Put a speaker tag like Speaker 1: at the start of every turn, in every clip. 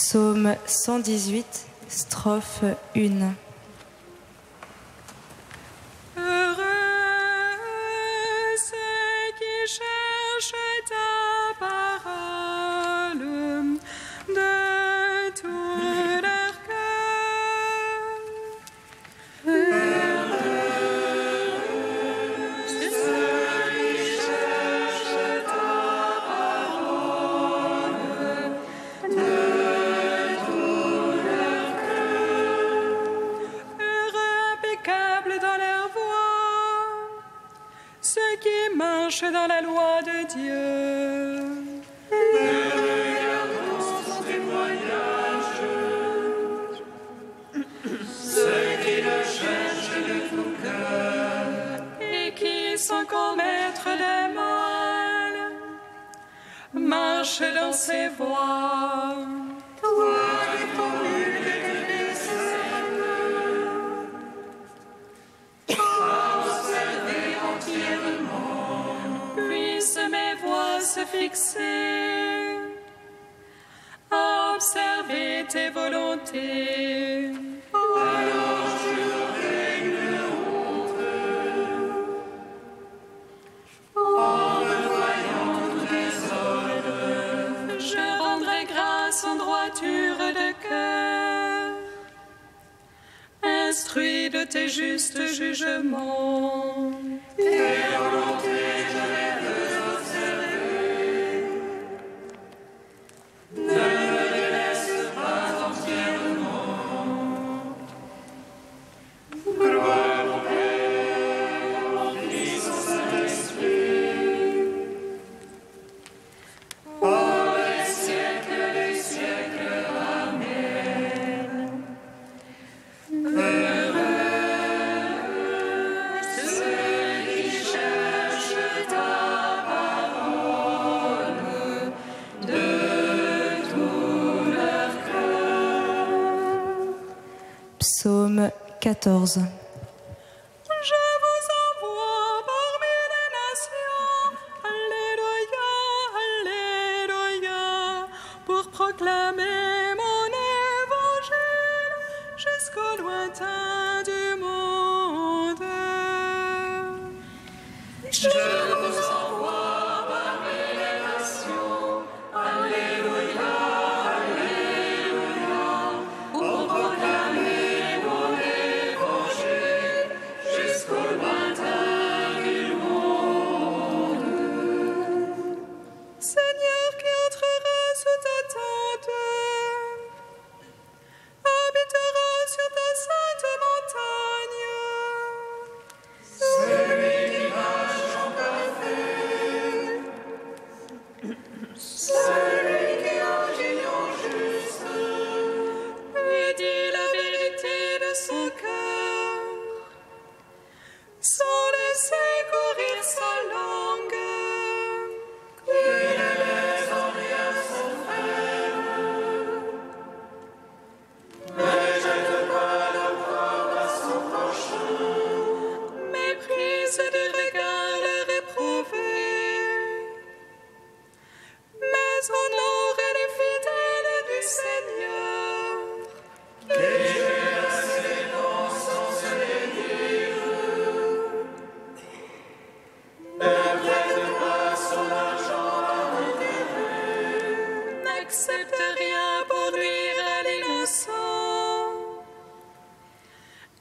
Speaker 1: Psaume 118, strophe 1.
Speaker 2: qui marchent dans la loi de Dieu.
Speaker 3: Et regardons son témoignage. Ceux qui le cherchent de tout cœur
Speaker 2: et qui, sans commettre de mal, marchent dans ses voies.
Speaker 3: Toi qui promulgues tes préceptes, observez entièrement.
Speaker 2: Puissent mes voies se fixer à observer tes volontés.
Speaker 3: Alors je règne honte en me voyant tout désordre.
Speaker 2: Je rendrai grâce en droiture de cœur, instruit de tes justes jugements.
Speaker 3: Tes volontés je les veux observer. Ne me délaisse pas entièrement. Gloire au Père, au Fils, au Saint-Esprit, pour les siècles des siècles. Amen. Ceux qui cherchent ta parole de tout leur cœur.
Speaker 1: Psaume 14.
Speaker 2: Je vous envoie parmi les nations, Alléluia, Alléluia, pour proclamer mon évangile jusqu'au lointain du monde.
Speaker 3: Je vous envoie parmi les nations, Alléluia, Alléluia, pour proclamer mon évangile jusqu'au lointain du monde.
Speaker 2: Seigneur qui entrera sous ta tente, habitera sur ta sainte montagne.
Speaker 3: Celui qui marche en parfait, celui qui agit en juste,
Speaker 2: Lui dit la vérité de son cœur, sans laisser courir sa langue.
Speaker 3: qui ne laisse en rien son frère, ne jette pas l'opprobre à son prochain.
Speaker 2: Méprise du regard le réprouvé, mais honore les fidèles du Seigneur.
Speaker 3: Qui gère ses dépenses sans se les dire, ne prête pas son argent par intérêt.
Speaker 2: N'accepte rien pour nuire à l'innocent.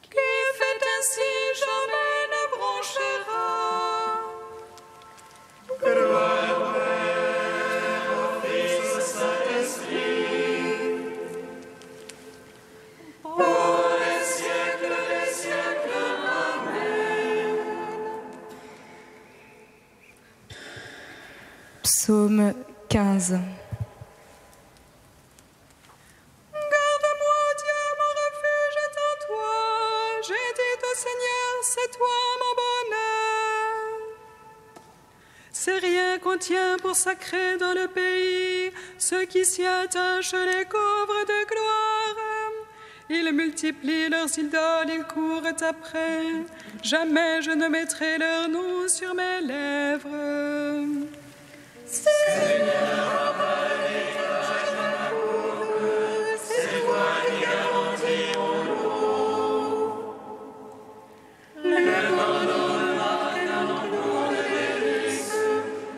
Speaker 2: Qui fait ainsi jamais ne bronchera.
Speaker 3: Gloire au Père, au Fils, au Saint-Esprit, pour les siècles des siècles. Amen.
Speaker 1: Psaume 15.
Speaker 2: Garde-moi, Dieu, mon refuge est en toi. J'ai dit au Seigneur, c'est toi mon bonheur. C'est rien qu'on tient pour sacré dans le pays. Ceux qui s'y attachent les couvrent de gloire. Ils multiplient leurs idoles, ils courent après. Jamais je ne mettrai leur nom sur mes lèvres.
Speaker 3: C'est toi qui garantis mon lot. Le commandement est un encours de délices.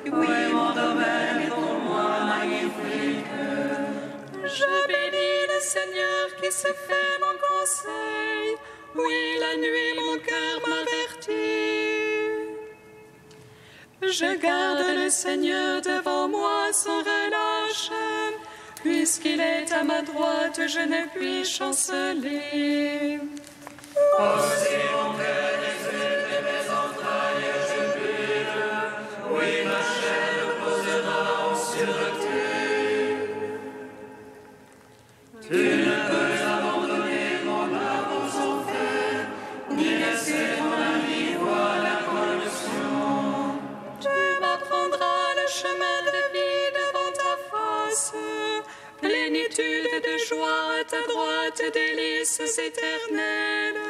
Speaker 3: Oui, mon domaine est pour moi magnifique.
Speaker 2: Je bénis le Seigneur qui se fait mon conseil. Oui, la nuit mon cœur m'avertit. Je garde le Seigneur devant moi sans relâche. Puisqu'il est à ma droite, je ne puis chanceler.
Speaker 3: Aussi mon cœur exulte et mes entrailles jubilent.
Speaker 2: à ta droite délices éternelles.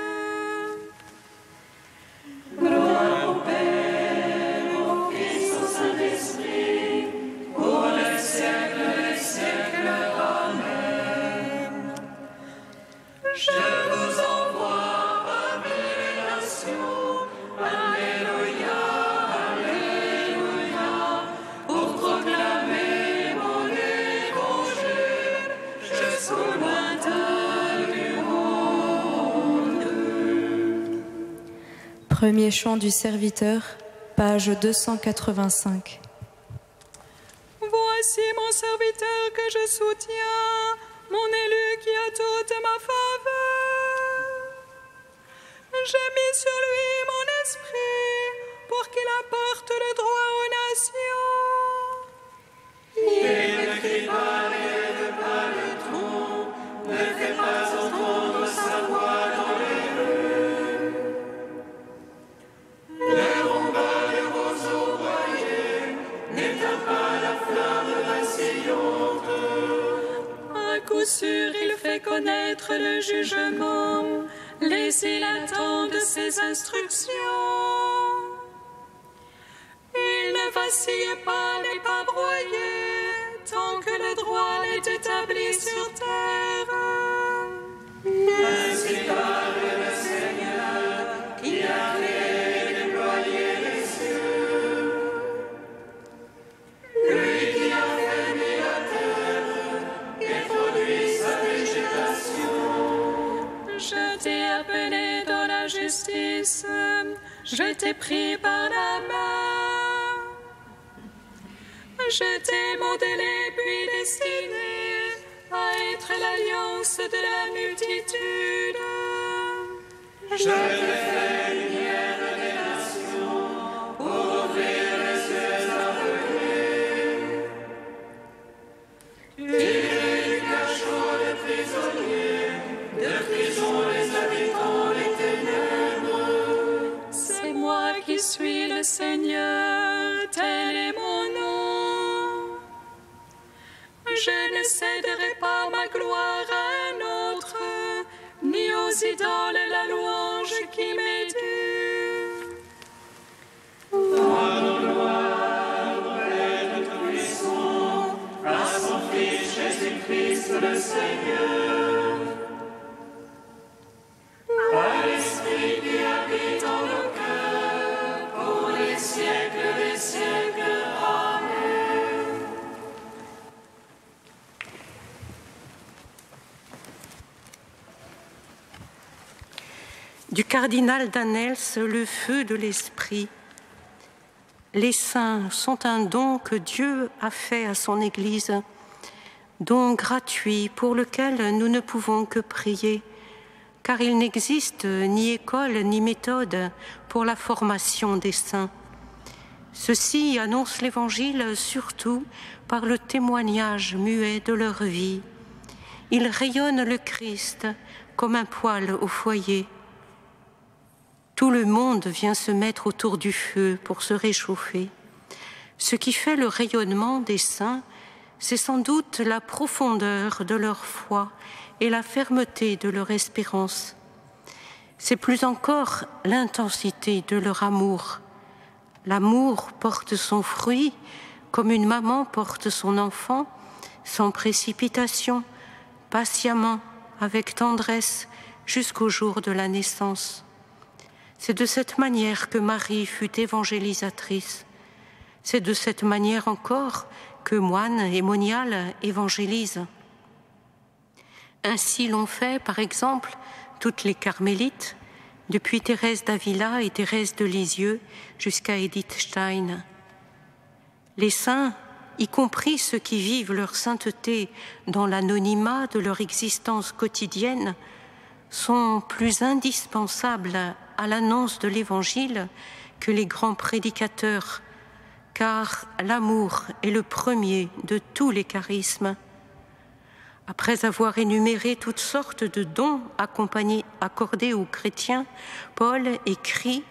Speaker 3: Gloire au Père, au Fils, au Saint-Esprit, pour les siècles des siècles. Amen. Je vous envoie parmi les nations. Alléluia, Alléluia, pour proclamer mon évangile jusqu'au lointain du monde.
Speaker 1: Premier chant du serviteur, page 285.
Speaker 2: Voici mon serviteur que je soutiens, mon élu qui a toute ma faveur. J'ai mis sur lui mon esprit pour qu'il apporte le droit aux nations.
Speaker 3: Il ne crie pas, n'élève pas le ton, ne fait pas entendre sa voix dans les rues. Le combat de vos eaux broyées n'éteint pas la flamme vacillante.
Speaker 2: À coup sûr, il fait connaître le jugement, les îles attendent ses instructions. Il ne vacille pas, n'est pas broyé, tant que le droit est établi sur terre.
Speaker 3: Ainsi parle le Seigneur, qui a créé et déployé les cieux. Lui qui a fermé la terre et produit sa végétation.
Speaker 2: Je t'ai appelé dans la justice, je t'ai pris par la main. Je t'ai modelé puis destiné à être l'alliance de la multitude.
Speaker 3: Je t'ai fait lumière des nations pour ouvrir les yeux aveuglés. Tirer du cachot des prisonniers, de prison les habitants des ténèbres.
Speaker 2: C'est moi qui suis le Seigneur, tel est mon nom. Je ne céderai pas ma gloire à un autre, ni aux idoles la louange qui m'est due.
Speaker 3: Rendons gloire au Père Tout-Puissant, à son Fils Jésus-Christ le Seigneur. À l'Esprit qui habite en nos cœurs, pour les siècles des siècles. Amen.
Speaker 4: Du cardinal Danels, le feu de l'esprit. Les saints sont un don que Dieu a fait à son Église, don gratuit pour lequel nous ne pouvons que prier, car il n'existe ni école ni méthode pour la formation des saints. Ceux-ci annoncent l'Évangile surtout par le témoignage muet de leur vie. Ils rayonnent le Christ comme un poêle au foyer. Tout le monde vient se mettre autour du feu pour se réchauffer. Ce qui fait le rayonnement des saints, c'est sans doute la profondeur de leur foi et la fermeté de leur espérance. C'est plus encore l'intensité de leur amour. L'amour porte son fruit comme une maman porte son enfant, sans précipitation, patiemment, avec tendresse, jusqu'au jour de la naissance. C'est de cette manière que Marie fut évangélisatrice. C'est de cette manière encore que Moine et Monial évangélisent. Ainsi l'ont fait, par exemple, toutes les carmélites, depuis Thérèse d'Avila et Thérèse de Lisieux jusqu'à Edith Stein. Les saints, y compris ceux qui vivent leur sainteté dans l'anonymat de leur existence quotidienne, sont plus indispensables à l'annonce de l'Évangile que les grands prédicateurs, car l'amour est le premier de tous les charismes. Après avoir énuméré toutes sortes de dons accordés aux chrétiens, Paul écrit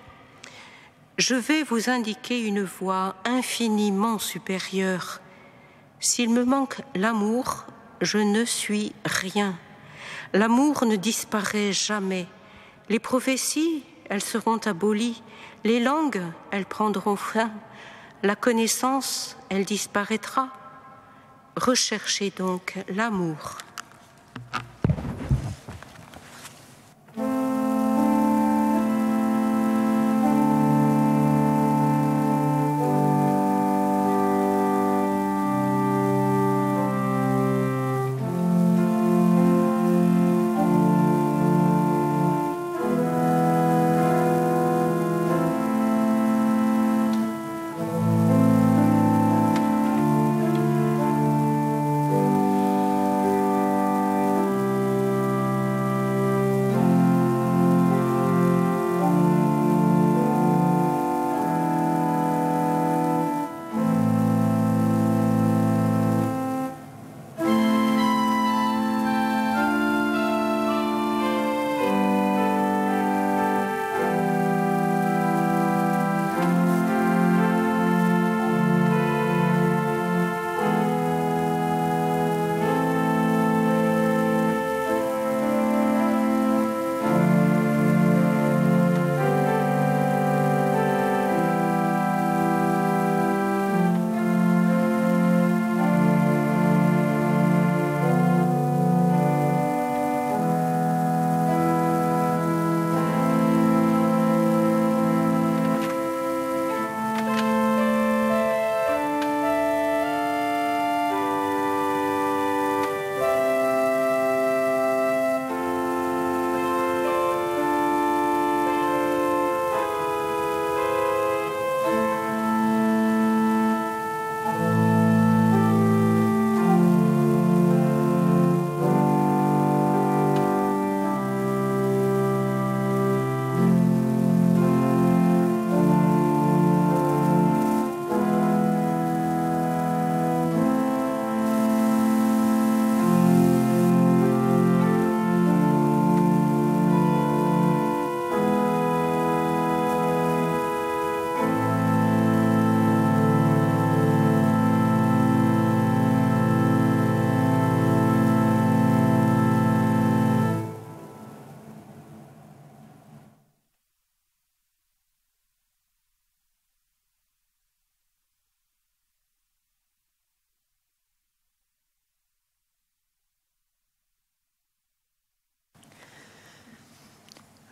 Speaker 4: « Je vais vous indiquer une voie infiniment supérieure. S'il me manque l'amour, je ne suis rien. L'amour ne disparaît jamais. Les prophéties, elles seront abolies. Les langues, elles prendront fin. La connaissance, elle disparaîtra. Recherchez donc l'amour.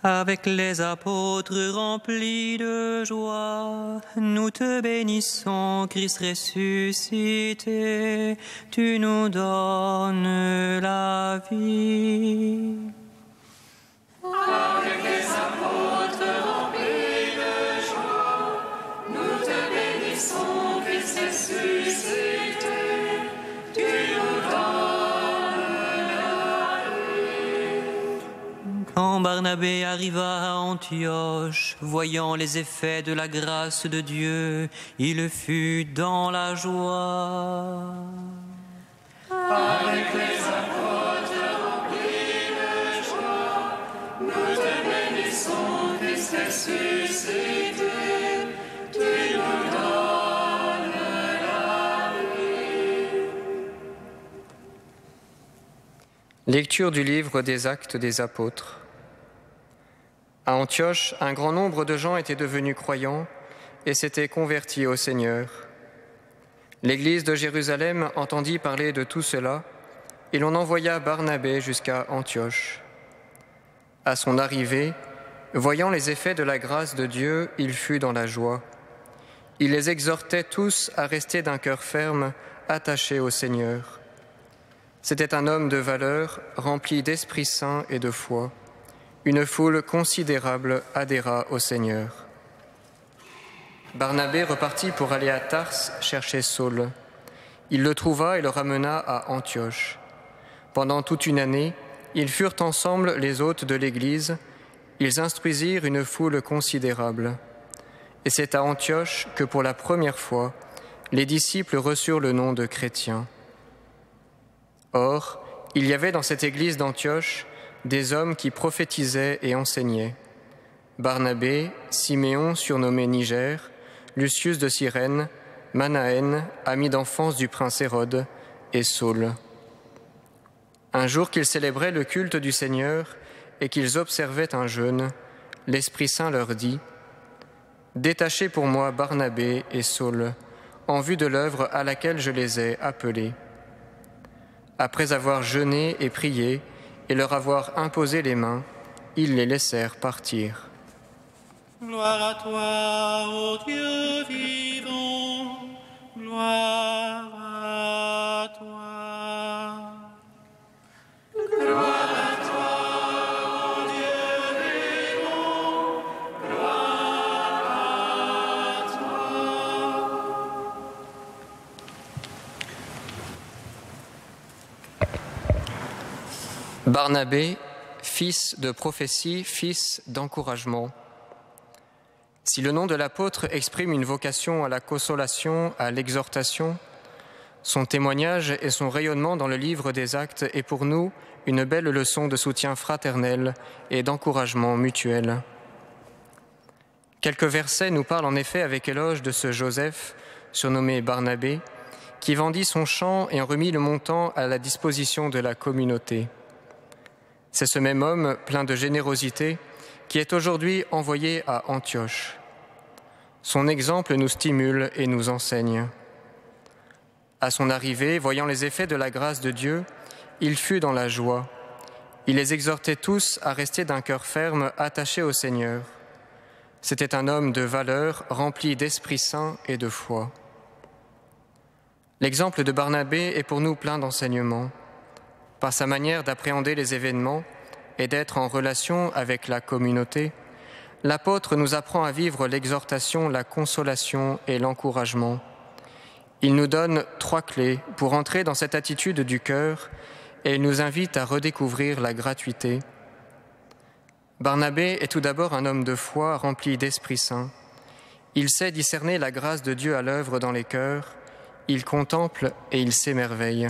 Speaker 5: Avec les apôtres remplis de joie, nous te bénissons, Christ ressuscité, tu nous donnes la vie.
Speaker 3: Avec les apôtres remplis de joie, nous te bénissons, Christ ressuscité, tu nous donnes la vie.
Speaker 5: Quand Barnabé arriva à Antioche, voyant les effets de la grâce de Dieu, il fut dans la joie.
Speaker 3: Avec les apôtres remplis de joie, nous te bénissons, Christ ressuscité, tu nous donnes la vie.
Speaker 6: Lecture du livre des Actes des Apôtres. À Antioche, un grand nombre de gens étaient devenus croyants et s'étaient convertis au Seigneur. L'Église de Jérusalem entendit parler de tout cela et l'on envoya Barnabé jusqu'à Antioche. À son arrivée, voyant les effets de la grâce de Dieu, il fut dans la joie. Il les exhortait tous à rester d'un cœur ferme, attachés au Seigneur. C'était un homme de valeur, rempli d'Esprit Saint et de foi. Une foule considérable adhéra au Seigneur. Barnabé repartit pour aller à Tarse chercher Saul. Il le trouva et le ramena à Antioche. Pendant toute une année, ils furent ensemble les hôtes de l'Église. Ils instruisirent une foule considérable. Et c'est à Antioche que pour la première fois, les disciples reçurent le nom de chrétiens. Or, il y avait dans cette Église d'Antioche des hommes qui prophétisaient et enseignaient. Barnabé, Siméon surnommé Niger, Lucius de Cyrène, Manaën, ami d'enfance du prince Hérode, et Saul. Un jour qu'ils célébraient le culte du Seigneur et qu'ils observaient un jeûne, l'Esprit Saint leur dit : « Détachez pour moi Barnabé et Saul, en vue de l'œuvre à laquelle je les ai appelés. » Après avoir jeûné et prié et leur avoir imposé les mains, ils les laissèrent partir.
Speaker 3: Gloire à toi, ô Dieu vivant, gloire à toi. Gloire à toi, ô Dieu vivant, gloire à toi.
Speaker 6: Barnabé, fils de prophétie, fils d'encouragement. Si le nom de l'apôtre exprime une vocation à la consolation, à l'exhortation, son témoignage et son rayonnement dans le livre des Actes est pour nous une belle leçon de soutien fraternel et d'encouragement mutuel. Quelques versets nous parlent en effet avec éloge de ce Joseph, surnommé Barnabé, qui vendit son champ et en remit le montant à la disposition de la communauté. C'est ce même homme, plein de générosité, qui est aujourd'hui envoyé à Antioche. Son exemple nous stimule et nous enseigne. À son arrivée, voyant les effets de la grâce de Dieu, il fut dans la joie. Il les exhortait tous à rester d'un cœur ferme, attaché au Seigneur. C'était un homme de valeur, rempli d'Esprit Saint et de foi. L'exemple de Barnabé est pour nous plein d'enseignements. Par sa manière d'appréhender les événements et d'être en relation avec la communauté, l'apôtre nous apprend à vivre l'exhortation, la consolation et l'encouragement. Il nous donne 3 clés pour entrer dans cette attitude du cœur et il nous invite à redécouvrir la gratuité. Barnabé est tout d'abord un homme de foi rempli d'Esprit Saint. Il sait discerner la grâce de Dieu à l'œuvre dans les cœurs, il contemple et il s'émerveille.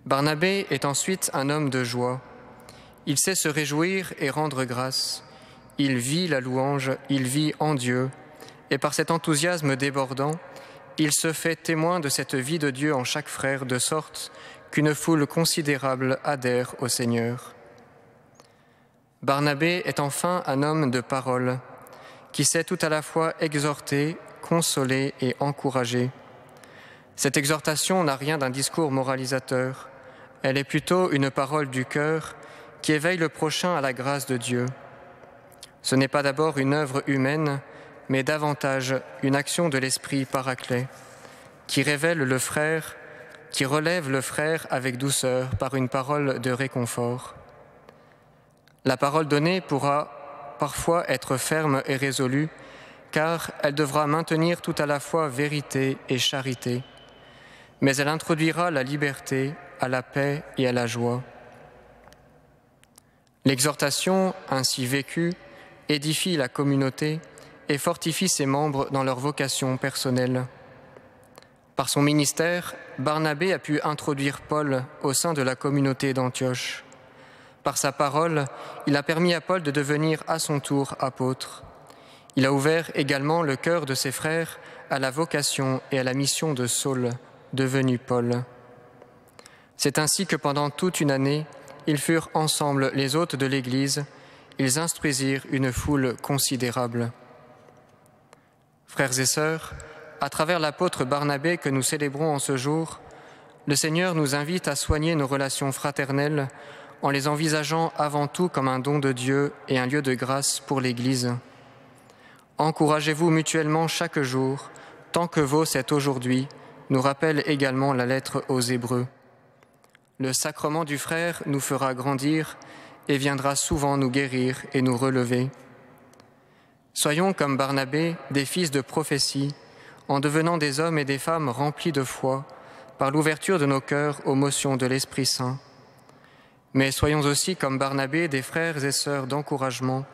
Speaker 6: Barnabé est ensuite un homme de joie. Il sait se réjouir et rendre grâce. Il vit la louange, il vit en Dieu, et par cet enthousiasme débordant, il se fait témoin de cette vie de Dieu en chaque frère, de sorte qu'une foule considérable adhère au Seigneur. Barnabé est enfin un homme de parole, qui sait tout à la fois exhorter, consoler et encourager. Cette exhortation n'a rien d'un discours moralisateur, elle est plutôt une parole du cœur qui éveille le prochain à la grâce de Dieu. Ce n'est pas d'abord une œuvre humaine, mais davantage une action de l'Esprit Paraclet, qui révèle le frère, qui relève le frère avec douceur par une parole de réconfort. La parole donnée pourra parfois être ferme et résolue, car elle devra maintenir tout à la fois vérité et charité, mais elle introduira la liberté, à la paix et à la joie. L'exhortation, ainsi vécue, édifie la communauté et fortifie ses membres dans leur vocation personnelle. Par son ministère, Barnabé a pu introduire Paul au sein de la communauté d'Antioche. Par sa parole, il a permis à Paul de devenir à son tour apôtre. Il a ouvert également le cœur de ses frères à la vocation et à la mission de Saul, devenu Paul. C'est ainsi que pendant toute une année, ils furent ensemble les hôtes de l'Église, ils instruisirent une foule considérable. Frères et sœurs, à travers l'apôtre Barnabé que nous célébrons en ce jour, le Seigneur nous invite à soigner nos relations fraternelles en les envisageant avant tout comme un don de Dieu et un lieu de grâce pour l'Église. Encouragez-vous mutuellement chaque jour, tant que vaut cet aujourd'hui, nous rappelle également la lettre aux Hébreux. Le sacrement du frère nous fera grandir et viendra souvent nous guérir et nous relever. Soyons comme Barnabé, des fils de prophétie, en devenant des hommes et des femmes remplis de foi, par l'ouverture de nos cœurs aux motions de l'Esprit Saint. Mais soyons aussi comme Barnabé, des frères et sœurs d'encouragement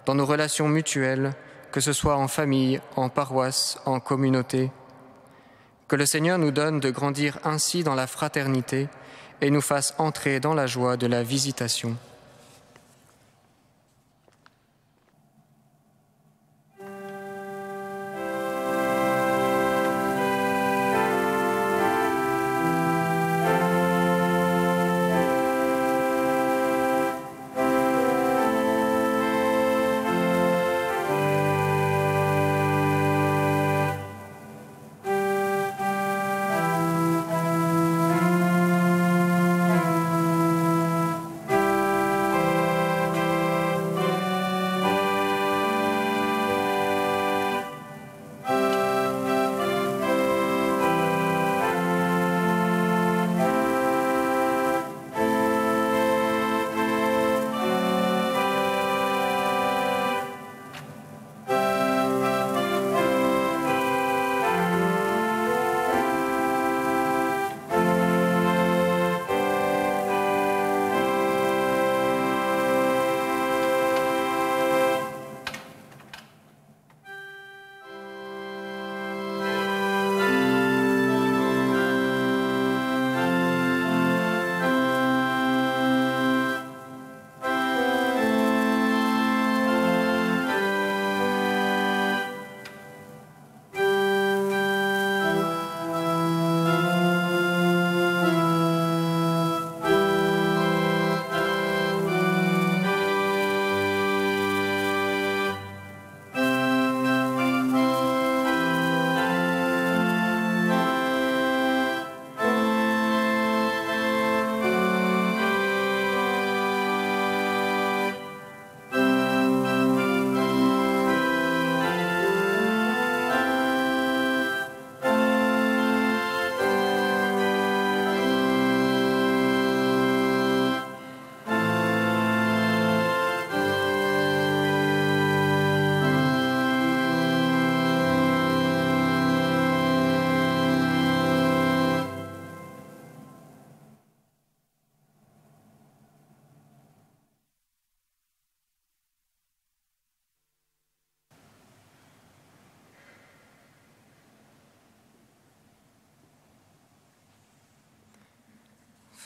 Speaker 6: dans nos relations mutuelles, que ce soit en famille, en paroisse, en communauté. Que le Seigneur nous donne de grandir ainsi dans la fraternité et nous fasse entrer dans la joie de la visitation.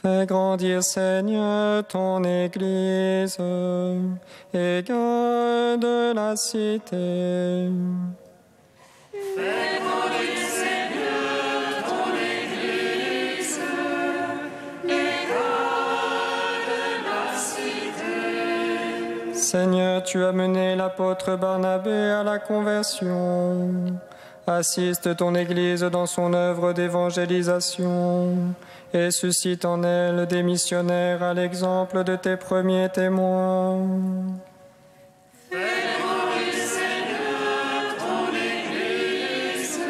Speaker 6: Fais grandir, Seigneur, ton Église et garde la cité.
Speaker 3: Fais grandir, Seigneur, ton Église et garde la cité.
Speaker 6: Seigneur, tu as mené l'apôtre Barnabé à la conversion. Assiste ton Église dans son œuvre d'évangélisation et suscite en elle des missionnaires à l'exemple de tes premiers témoins.
Speaker 3: Fais grandir, Seigneur, ton Église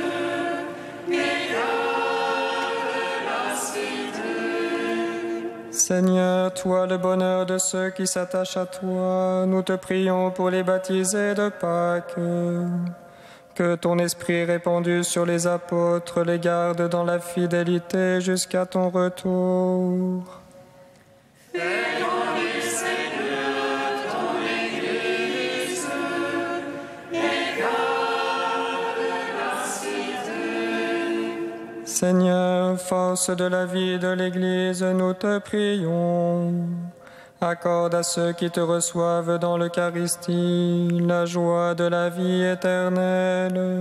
Speaker 3: et garde la cité.
Speaker 6: Seigneur, toi le bonheur de ceux qui s'attachent à toi, nous te prions pour les baptisés de Pâques. Que ton esprit répandu sur les apôtres les garde dans la fidélité jusqu'à ton retour.
Speaker 3: Fais grandir, Seigneur, ton Église et garde la cité.
Speaker 6: Seigneur, force de la vie de l'Église, nous te prions. Accorde à ceux qui te reçoivent dans l'Eucharistie la joie de la vie éternelle.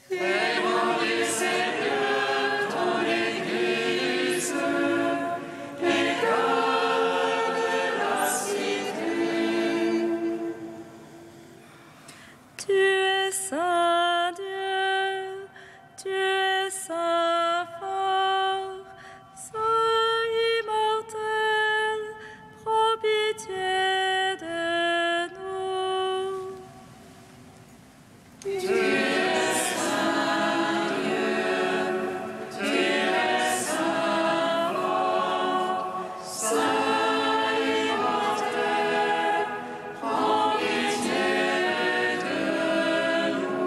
Speaker 3: Fais grandir, Seigneur, ton Église et garde la cité.
Speaker 1: Tu es saint Dieu, tu es saint fort, saint immortel, prends pitié de nous.
Speaker 3: Tu es saint Dieu, tu es saint fort, saint immortel, prends pitié de nous.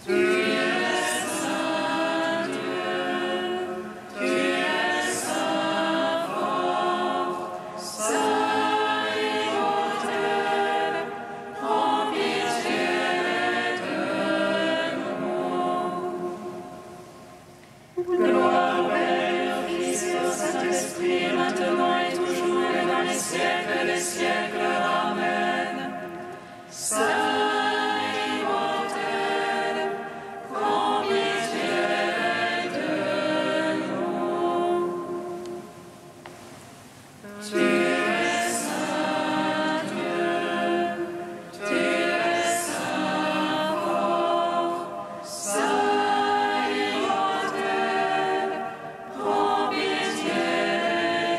Speaker 3: Tu es saint Dieu, tu es saint fort, saint immortel, prends pitié de nous. Gloire au Père, au Fils et au Saint-Esprit, maintenant et toujours et dans les siècles des siècles. Amen. Saint immortel, prends pitié de nous. Tu es saint Dieu, tu es saint fort, saint immortel, prends pitié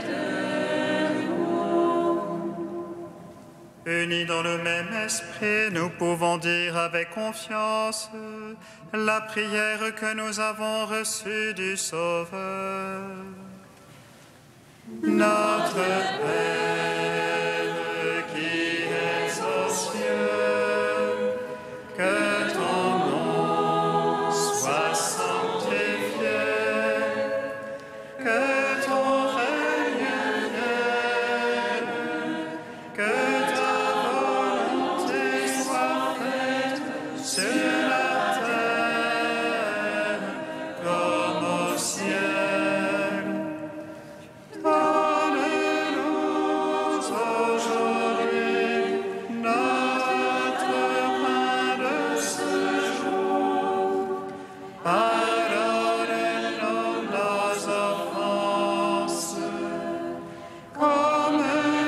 Speaker 3: de nous.
Speaker 7: Unis dans le même esprit, nous pouvons dire avec confiance la prière que nous avons reçue du Sauveur. Notre Père qui es aux cieux, que ton nom soit sanctifié, que ton règne vienne, que ta volonté soit faite sur la terre comme au ciel. Donne-nous aujourd'hui notre pain de ce jour. Pardonne-nous nos offenses, comme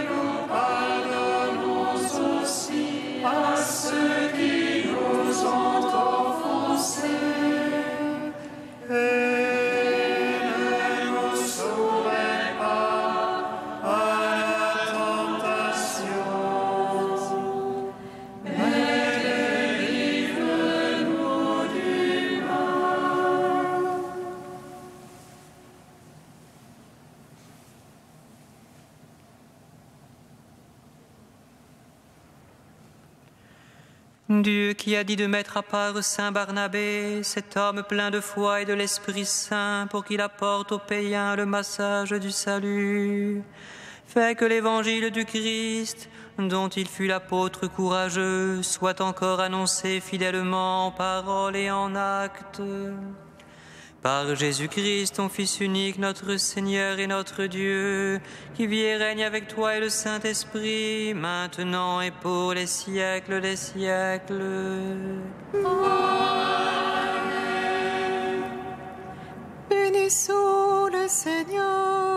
Speaker 7: nous pardonnons aussi à ceux qui nous ont offensés. Et ne nous soumets pas à la tentation, mais délivre-nous du mal.
Speaker 5: Dieu qui a dit de mettre à part Saint Barnabé, cet homme plein de foi et de l'Esprit Saint, pour qu'il apporte aux païens le massage du salut, fait que l'évangile du Christ, dont il fut l'apôtre courageux, soit encore annoncé fidèlement en parole et en acte. Par Jésus-Christ, ton Fils unique, notre Seigneur et notre Dieu, qui vit et règne avec toi et le Saint-Esprit, maintenant et pour les siècles des siècles.
Speaker 2: Bénissons le Seigneur.